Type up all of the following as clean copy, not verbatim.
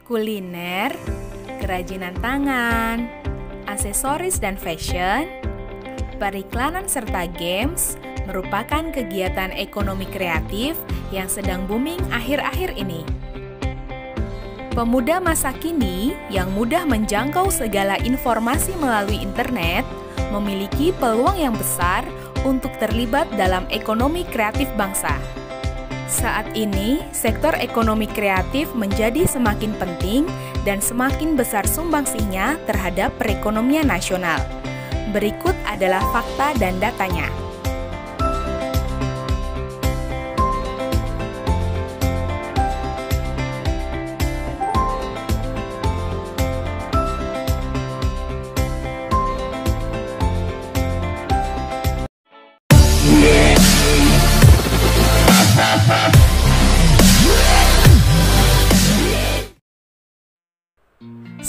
kuliner, kerajinan tangan, aksesoris dan fashion, periklanan serta games merupakan kegiatan ekonomi kreatif yang sedang booming akhir-akhir ini. Pemuda masa kini yang mudah menjangkau segala informasi melalui internet memiliki peluang yang besar untuk terlibat dalam ekonomi kreatif bangsa. Saat ini, sektor ekonomi kreatif menjadi semakin penting dan semakin besar sumbangsihnya terhadap perekonomian nasional. Berikut adalah fakta dan datanya.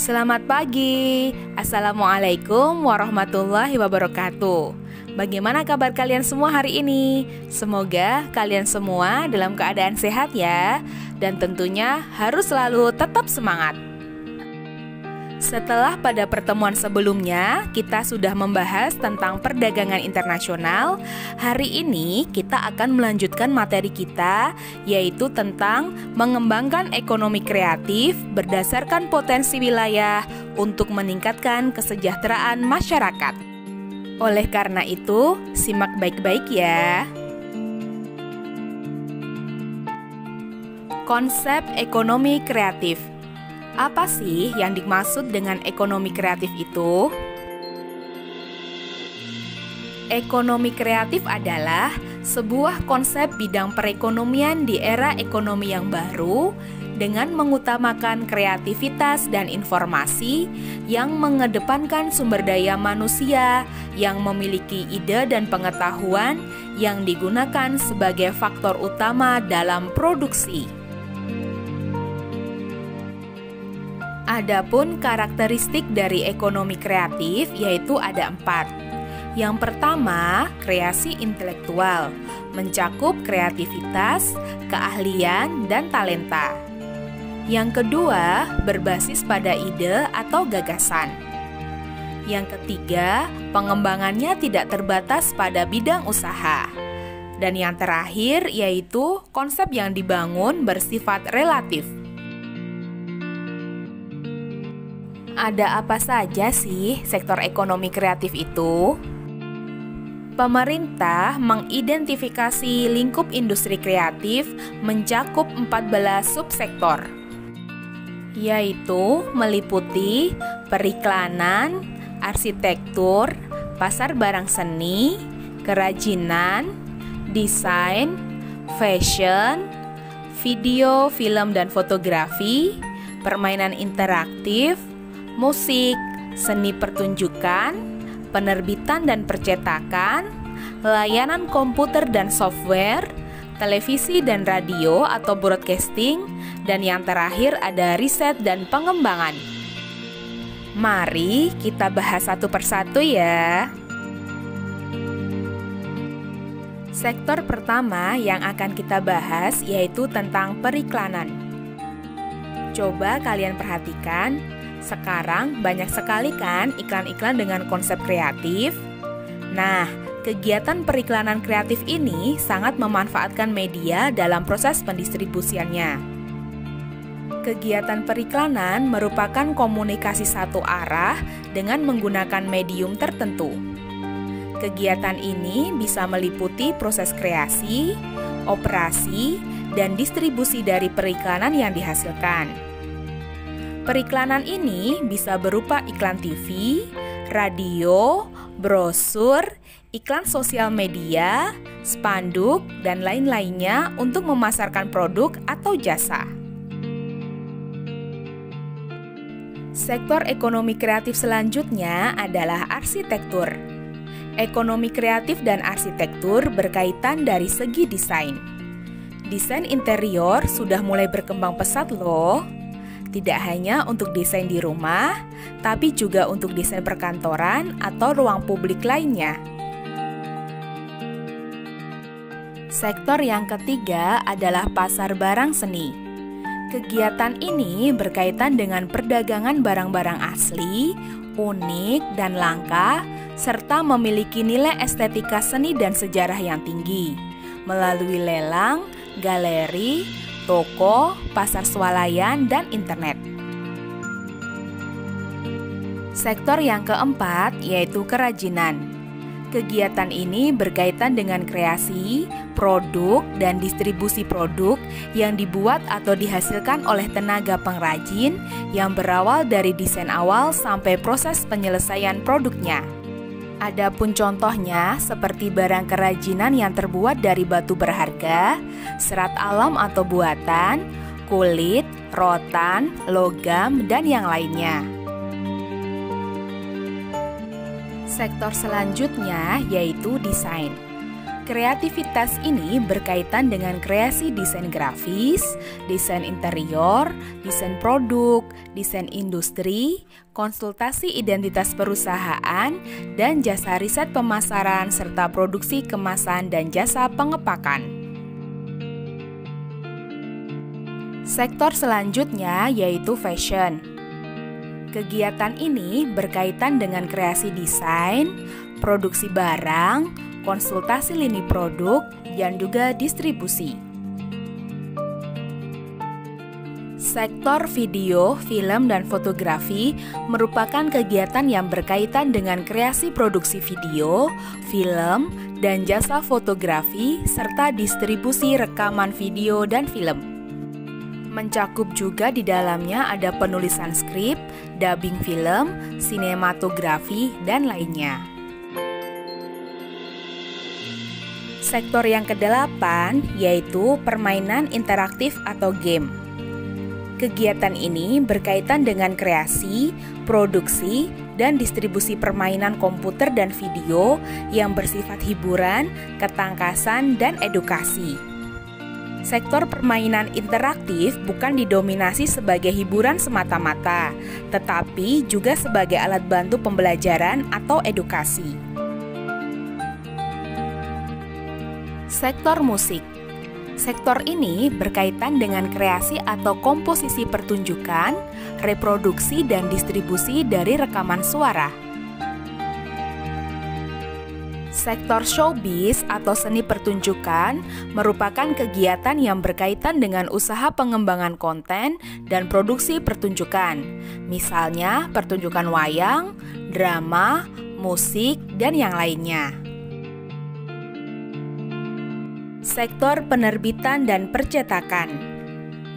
Selamat pagi, Assalamualaikum warahmatullahi wabarakatuh. Bagaimana kabar kalian semua hari ini? Semoga kalian semua dalam keadaan sehat ya. Dan tentunya harus selalu tetap semangat. Setelah pada pertemuan sebelumnya kita sudah membahas tentang perdagangan internasional, hari ini kita akan melanjutkan materi kita, yaitu tentang mengembangkan ekonomi kreatif berdasarkan potensi wilayah untuk meningkatkan kesejahteraan masyarakat. Oleh karena itu, simak baik-baik ya. Konsep ekonomi kreatif. Apa sih yang dimaksud dengan ekonomi kreatif itu? Ekonomi kreatif adalah sebuah konsep bidang perekonomian di era ekonomi yang baru dengan mengutamakan kreativitas dan informasi yang mengedepankan sumber daya manusia yang memiliki ide dan pengetahuan yang digunakan sebagai faktor utama dalam produksi. Adapun karakteristik dari ekonomi kreatif yaitu ada 4. Yang pertama, kreasi intelektual, mencakup kreativitas, keahlian, dan talenta. Yang kedua, berbasis pada ide atau gagasan. Yang ketiga, pengembangannya tidak terbatas pada bidang usaha. Dan yang terakhir yaitu konsep yang dibangun bersifat relatif. Ada apa saja sih sektor ekonomi kreatif itu? Pemerintah mengidentifikasi lingkup industri kreatif mencakup 14 subsektor, yaitu meliputi periklanan, arsitektur, pasar barang seni, kerajinan, desain, fashion, video, film dan fotografi, permainan interaktif, musik, seni pertunjukan, penerbitan dan percetakan, layanan komputer dan software, televisi dan radio atau broadcasting, dan yang terakhir ada riset dan pengembangan. Mari kita bahas satu persatu ya. Sektor pertama yang akan kita bahas yaitu tentang periklanan. Coba kalian perhatikan, sekarang banyak sekali kan iklan-iklan dengan konsep kreatif. Nah, kegiatan periklanan kreatif ini sangat memanfaatkan media dalam proses pendistribusiannya. Kegiatan periklanan merupakan komunikasi satu arah dengan menggunakan medium tertentu. Kegiatan ini bisa meliputi proses kreasi, operasi, dan distribusi dari periklanan yang dihasilkan. Periklanan ini bisa berupa iklan TV, radio, brosur, iklan sosial media, spanduk, dan lain-lainnya untuk memasarkan produk atau jasa. Sektor ekonomi kreatif selanjutnya adalah arsitektur. Ekonomi kreatif dan arsitektur berkaitan dari segi desain. Desain interior sudah mulai berkembang pesat loh. Tidak hanya untuk desain di rumah, tapi juga untuk desain perkantoran atau ruang publik lainnya. Sektor yang ketiga adalah pasar barang seni. Kegiatan ini berkaitan dengan perdagangan barang-barang asli, unik, dan langka, serta memiliki nilai estetika seni dan sejarah yang tinggi, melalui lelang, galeri, toko, pasar swalayan, dan internet. Sektor yang keempat yaitu kerajinan. Kegiatan ini berkaitan dengan kreasi, produk, dan distribusi produk yang dibuat atau dihasilkan oleh tenaga pengrajin yang berawal dari desain awal sampai proses penyelesaian produknya. Adapun contohnya seperti barang kerajinan yang terbuat dari batu berharga, serat alam atau buatan, kulit, rotan, logam, dan yang lainnya. Sektor selanjutnya yaitu desain. Kreativitas ini berkaitan dengan kreasi desain grafis, desain interior, desain produk, desain industri, konsultasi identitas perusahaan, dan jasa riset pemasaran serta produksi kemasan dan jasa pengepakan. Sektor selanjutnya yaitu fashion. Kegiatan ini berkaitan dengan kreasi desain, produksi barang, konsultasi lini produk, dan juga distribusi. Sektor video, film, dan fotografi merupakan kegiatan yang berkaitan dengan kreasi produksi video, film, dan jasa fotografi, serta distribusi rekaman video dan film. Mencakup juga di dalamnya ada penulisan skrip, dubbing film, sinematografi, dan lainnya. Sektor yang kedelapan yaitu permainan interaktif atau game. Kegiatan ini berkaitan dengan kreasi, produksi, dan distribusi permainan komputer dan video yang bersifat hiburan, ketangkasan, dan edukasi. Sektor permainan interaktif bukan didominasi sebagai hiburan semata-mata, tetapi juga sebagai alat bantu pembelajaran atau edukasi. Sektor musik. Sektor ini berkaitan dengan kreasi atau komposisi pertunjukan, reproduksi, dan distribusi dari rekaman suara. Sektor showbiz atau seni pertunjukan merupakan kegiatan yang berkaitan dengan usaha pengembangan konten dan produksi pertunjukan, misalnya pertunjukan wayang, drama, musik, dan yang lainnya. Sektor penerbitan dan percetakan.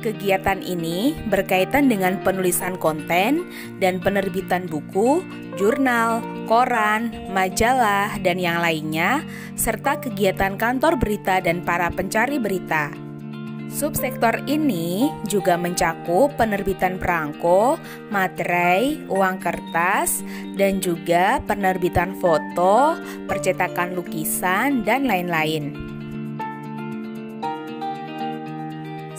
Kegiatan ini berkaitan dengan penulisan konten dan penerbitan buku, jurnal, koran, majalah, dan yang lainnya, serta kegiatan kantor berita dan para pencari berita. Subsektor ini juga mencakup penerbitan perangko, materai, uang kertas, dan juga penerbitan foto, percetakan lukisan, dan lain-lain.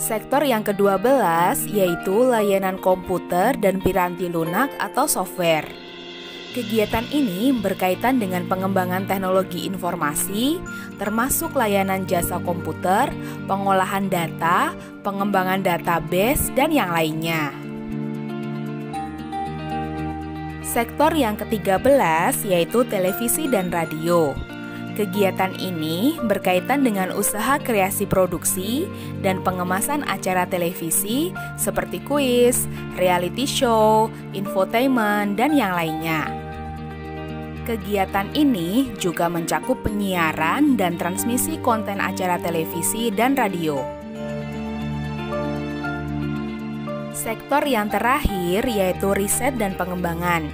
Sektor yang ke-12 yaitu layanan komputer dan piranti lunak atau software. Kegiatan ini berkaitan dengan pengembangan teknologi informasi, termasuk layanan jasa komputer, pengolahan data, pengembangan database, dan yang lainnya. Sektor yang ke-13 yaitu televisi dan radio. Kegiatan ini berkaitan dengan usaha kreasi produksi dan pengemasan acara televisi seperti kuis, reality show, infotainment, dan yang lainnya. Kegiatan ini juga mencakup penyiaran dan transmisi konten acara televisi dan radio. Sektor yang terakhir yaitu riset dan pengembangan.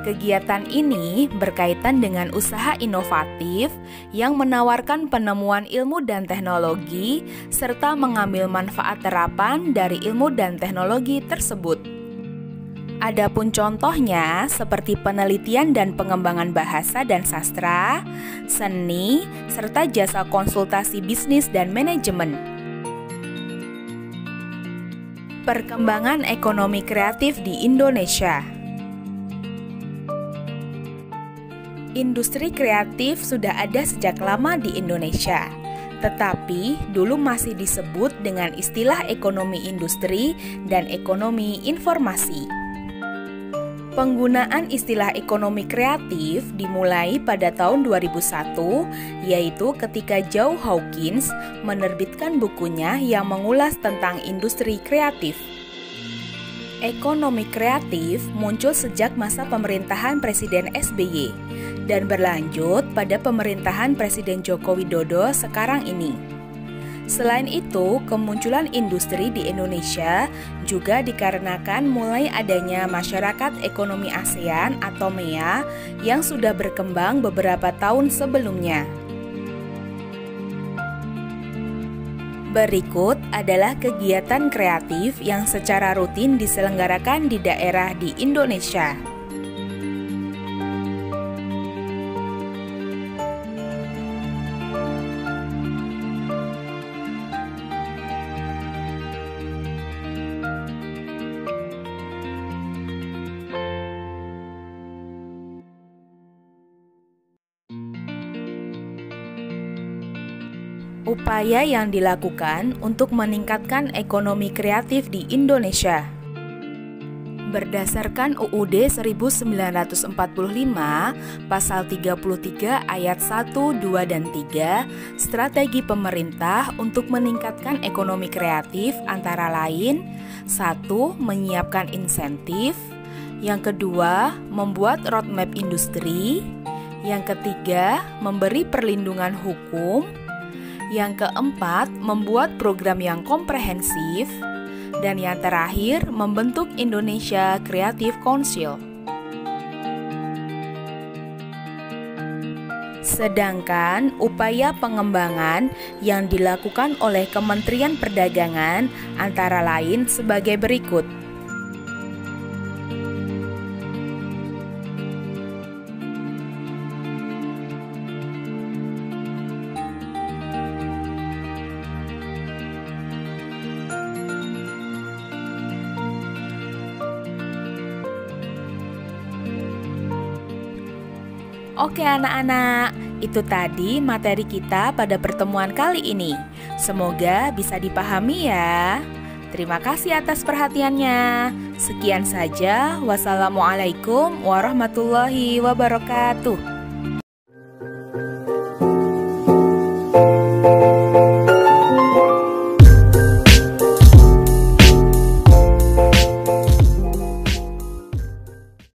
Kegiatan ini berkaitan dengan usaha inovatif yang menawarkan penemuan ilmu dan teknologi serta mengambil manfaat terapan dari ilmu dan teknologi tersebut. Adapun contohnya seperti penelitian dan pengembangan bahasa dan sastra, seni, serta jasa konsultasi bisnis dan manajemen. Perkembangan ekonomi kreatif di Indonesia. Industri kreatif sudah ada sejak lama di Indonesia. tetapi dulu masih disebut dengan istilah ekonomi industri dan ekonomi informasi. Penggunaan istilah ekonomi kreatif dimulai pada tahun 2001, yaitu ketika Joe Hawkins menerbitkan bukunya yang mengulas tentang industri kreatif. Ekonomi kreatif muncul sejak masa pemerintahan Presiden SBY dan berlanjut pada pemerintahan Presiden Joko Widodo sekarang ini. Selain itu, kemunculan industri di Indonesia juga dikarenakan mulai adanya Masyarakat Ekonomi ASEAN atau MEA yang sudah berkembang beberapa tahun sebelumnya. Berikut adalah kegiatan kreatif yang secara rutin diselenggarakan di daerah di Indonesia. Upaya yang dilakukan untuk meningkatkan ekonomi kreatif di Indonesia. Berdasarkan UUD 1945, pasal 33 ayat 1, 2, dan 3, strategi pemerintah untuk meningkatkan ekonomi kreatif antara lain 1. Menyiapkan insentif, yang kedua, membuat roadmap industri, yang ketiga, memberi perlindungan hukum, yang keempat, membuat program yang komprehensif, dan yang terakhir, membentuk Indonesia Creative Council. Sedangkan upaya pengembangan yang dilakukan oleh Kementerian Perdagangan antara lain sebagai berikut. Oke anak-anak, itu tadi materi kita pada pertemuan kali ini. Semoga bisa dipahami ya. Terima kasih atas perhatiannya. Sekian saja. Wassalamualaikum warahmatullahi wabarakatuh.